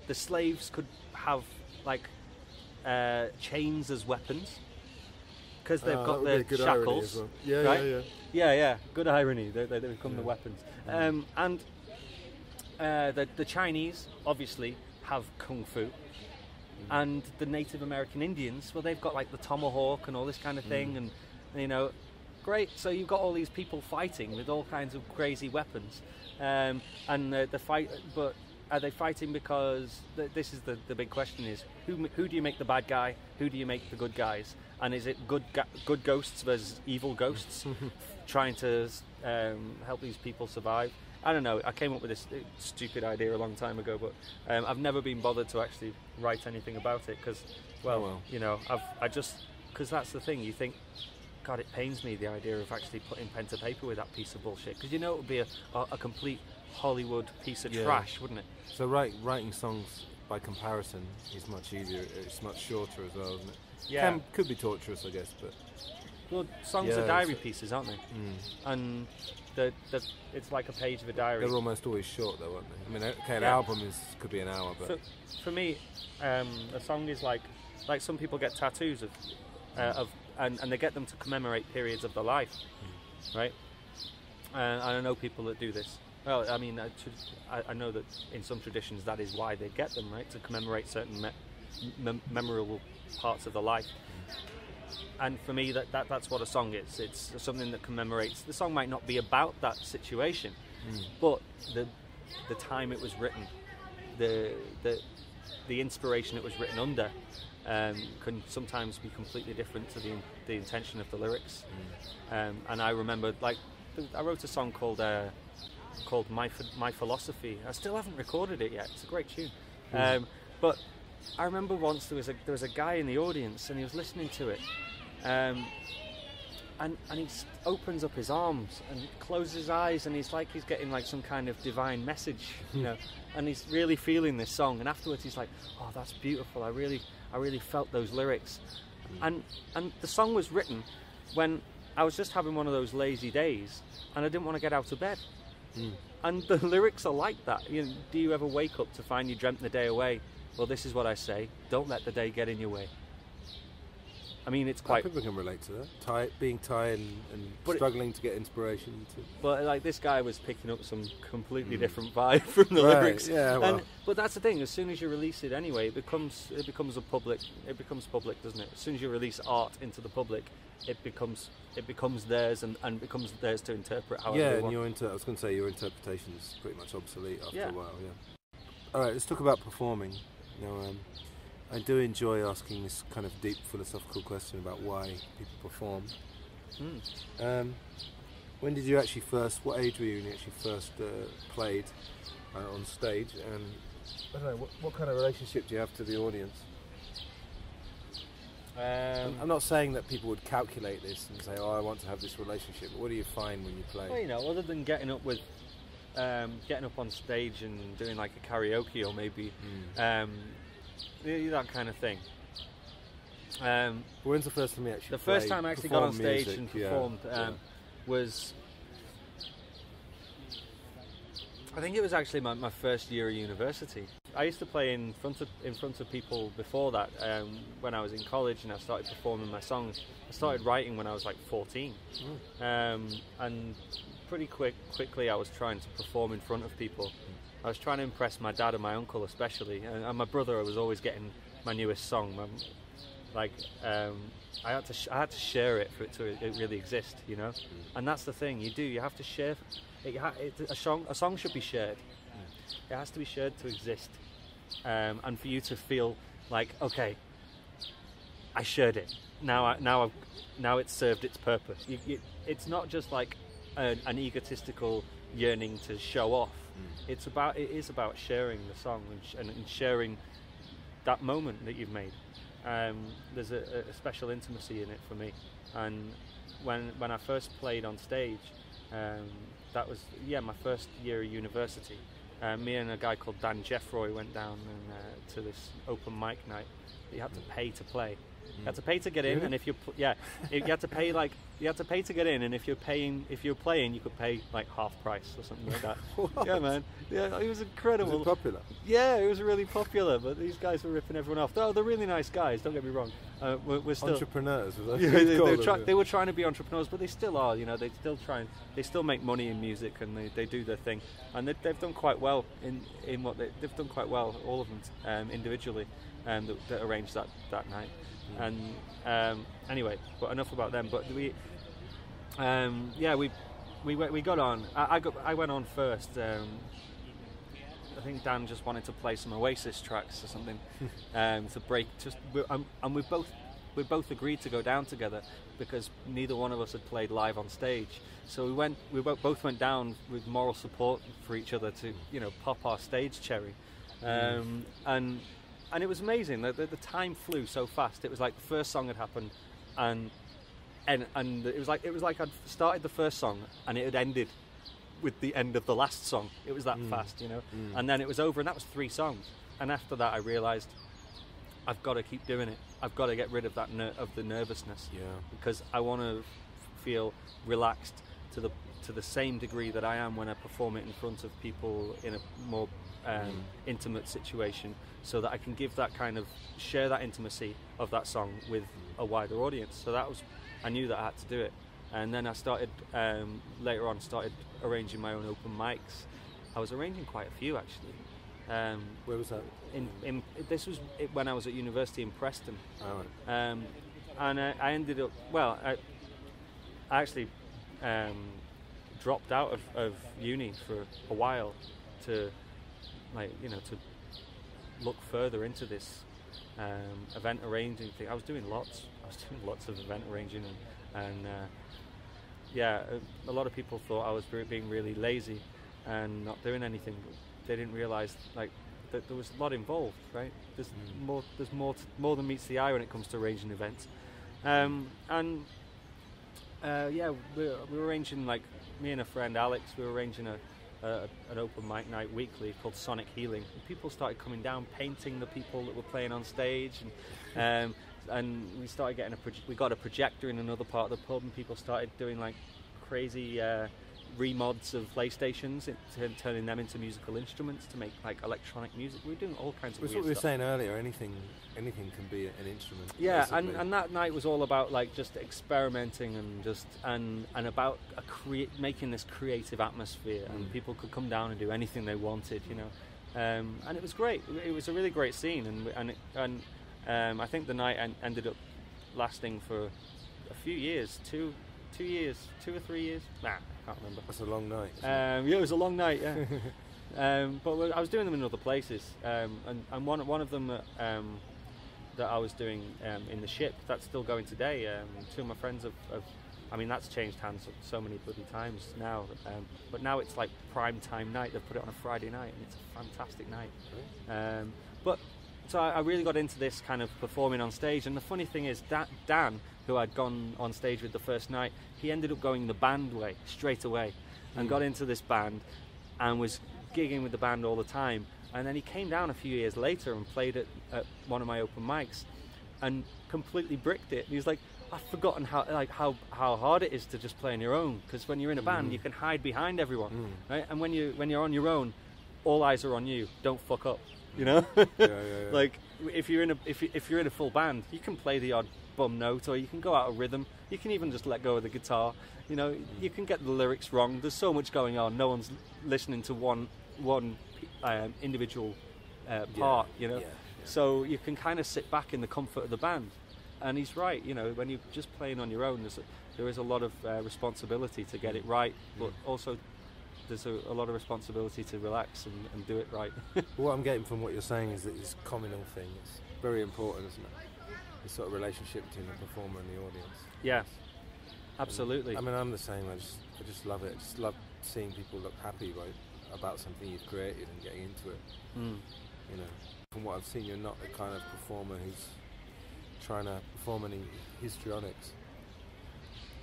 the slaves could have like chains as weapons because they've got their shackles. Well. Yeah, right? Yeah. Good irony. They become the weapons. And the Chinese obviously have kung fu, and the Native American Indians, well, they've got like the tomahawk and all this kind of thing, and you know, great. So you've got all these people fighting with all kinds of crazy weapons, and the fight. But are they fighting because this is the big question: is who do you make the bad guy? Who do you make the good guys? And is it good ghosts versus evil ghosts trying to help these people survive? I don't know. I came up with this stupid idea a long time ago, but I've never been bothered to actually write anything about it because, you know, because that's the thing. You think, God, it pains me the idea of actually putting pen to paper with that piece of bullshit, because you know it would be a complete Hollywood piece of trash, wouldn't it? So writing songs by comparison is much easier. It's much shorter as well, isn't it? Yeah. Could be torturous, I guess, but well, songs are diary pieces, aren't they? And it's like a page of a diary. They're almost always short, though, aren't they? I mean, okay, an album could be an hour, but for me, a song is like some people get tattoos and they get them to commemorate periods of their life, right? And I know people that do this. Well, I mean, I know that in some traditions that is why they get them, right, to commemorate certain memorable parts of their life. And for me, that's what a song is. It's something that commemorates. The song might not be about that situation, but the time it was written, the inspiration it was written under, can sometimes be completely different to the intention of the lyrics. And I remember, like, I wrote a song called My Philosophy. I still haven't recorded it yet. It's a great tune. But I remember once there was a guy in the audience and he was listening to it, and he opens up his arms and closes his eyes, and he's like he's getting like some kind of divine message, you know, and he's really feeling this song. And afterwards he's like, "Oh, that's beautiful. I really felt those lyrics." And the song was written when I was just having one of those lazy days and I didn't want to get out of bed. And the lyrics are like that. You know, do you ever wake up to find you dreamt the day away? Well, this is what I say: don't let the day get in your way. I mean, it's quite... People can relate to that. Being tired and struggling to get inspiration. But like this guy was picking up some completely different vibe from the lyrics. Yeah, well. But that's the thing. As soon as you release it anyway, it becomes public, doesn't it? As soon as you release art into the public, it becomes theirs and becomes theirs to interpret however they want. I was going to say your interpretation is pretty much obsolete after a while. Yeah. All right, let's talk about performing. You know, I do enjoy asking this kind of deep philosophical question about why people perform. When did you actually what age were you when you actually first played on stage? And I don't know, what kind of relationship do you have to the audience? I'm not saying that people would calculate this and say, "Oh, I want to have this relationship." But what do you find when you play? Well, you know, other than getting up on stage and doing like a karaoke or maybe that kind of thing. When's the first time you actually? The first time I actually got on stage and performed was, I think it was actually my first year of university. I used to play in front of people before that. When I was in college and I started performing my songs, I started writing when I was like 14, and pretty quickly I was trying to perform in front of people. I was trying to impress my dad and my uncle especially, and my brother was always getting my newest song. I had to share it for it to really exist, you know. And that's the thing, you have to share it. A song should be shared. It has to be shared to exist, and for you to feel like, okay, I shared it. Now it's served its purpose. It's not just like an egotistical yearning to show off. It is about sharing the song and sharing that moment that you've made. There's a special intimacy in it for me. And when I first played on stage, that was my first year of university. Me and a guy called Dan Jeffroy went down to this open mic night that you had to pay to play. You had to pay to get in, and if you you had to pay to get in, and if you're playing, you could pay like half price or something like that. Yeah, man. Yeah, it was incredible. Was it popular? Yeah, it was really popular. But these guys were ripping everyone off. They're really nice guys. Don't get me wrong. We're still entrepreneurs. They were trying to be entrepreneurs, but they still are. You know, they still make money in music, and they do their thing, and they've done quite well in what they've done quite well, all of them individually, that arranged that night. And anyway, but enough about them. But we got on. I went on first. I think Dan just wanted to play some Oasis tracks or something to break. And we both agreed to go down together because neither one of us had played live on stage. So we both went down with moral support for each other to pop our stage cherry. And it was amazing. The time flew so fast. It was like the first song had happened, and it was like I'd started the first song and it had ended with the end of the last song. It was that fast, And then it was over, and that was 3 songs. And after that, I realised I've got to keep doing it. I've got to get rid of that of the nervousness, because I want to feel relaxed to the same degree that I am when I perform it in front of people in a more intimate situation, so that I can share that intimacy of that song with a wider audience. So I knew that I had to do it. And then I started, later on, arranging my own open mics. I was arranging quite a few, actually. Where was that? This was when I was at university in Preston. Oh, right. And I ended up, I actually dropped out of uni for a while to look further into this event arranging thing. I was doing lots of event arranging, and a lot of people thought I was being really lazy and not doing anything. They didn't realise that there was a lot involved, right? There's more than meets the eye when it comes to arranging events. We were arranging, me and a friend Alex, we were arranging an open mic night weekly called Sonic Healing. And people started coming down, painting the people that were playing on stage, and we started getting we got a projector in another part of the pub, and people started doing crazy remods of PlayStations, turning them into musical instruments to make electronic music. We were doing all kinds of weird stuff. That's what we were saying earlier. Anything can be an instrument. Yeah, and that night was all about just experimenting and about making this creative atmosphere, and people could come down and do anything they wanted, and it was great. It was a really great scene, and I think the night ended up lasting for a few years, 2 or 3 years. Nah, I can't remember. That's a long night. It was a long night. Yeah. But I was doing them in other places, and one of them that I was doing in the Ship, that's still going today. 2 of my friends have that's changed hands so many bloody times now. But now it's prime time night. They've put it on a Friday night, and it's a fantastic night. So I really got into this kind of performing on stage, and the funny thing is Dan, who I'd gone on stage with the first night, he ended up going the band way straight away, and got into this band and was gigging with the band all the time. And then he came down a few years later and played at one of my open mics and completely bricked it. And he was like, I've forgotten how hard it is to just play on your own, because when you're in a band you can hide behind everyone, right? And when you're on your own, all eyes are on you. Don't fuck up. Yeah. If you're in a full band, you can play the odd bum note, or you can go out of rhythm. You can even just let go of the guitar. You can get the lyrics wrong. There's so much going on. No one's listening to one individual part. So you can kind of sit back in the comfort of the band. And he's right. When you're just playing on your own, there is a lot of responsibility to get it right, but also there's a lot of responsibility to relax and do it right. What I'm getting from what you're saying is that it's a communal thing. It's very important, isn't it? The sort of relationship between the performer and the audience. Yeah, absolutely. I'm the same. I just love it. I just love seeing people look happy about something you've created and getting into it. From what I've seen, you're not the kind of performer who's trying to perform any histrionics.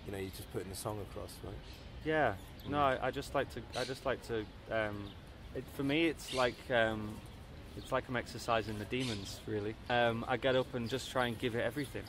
You're just putting the song across, right? Yeah. No, I just like to. For me, it's It's like I'm exercising the demons, really. I get up and just try and give it everything.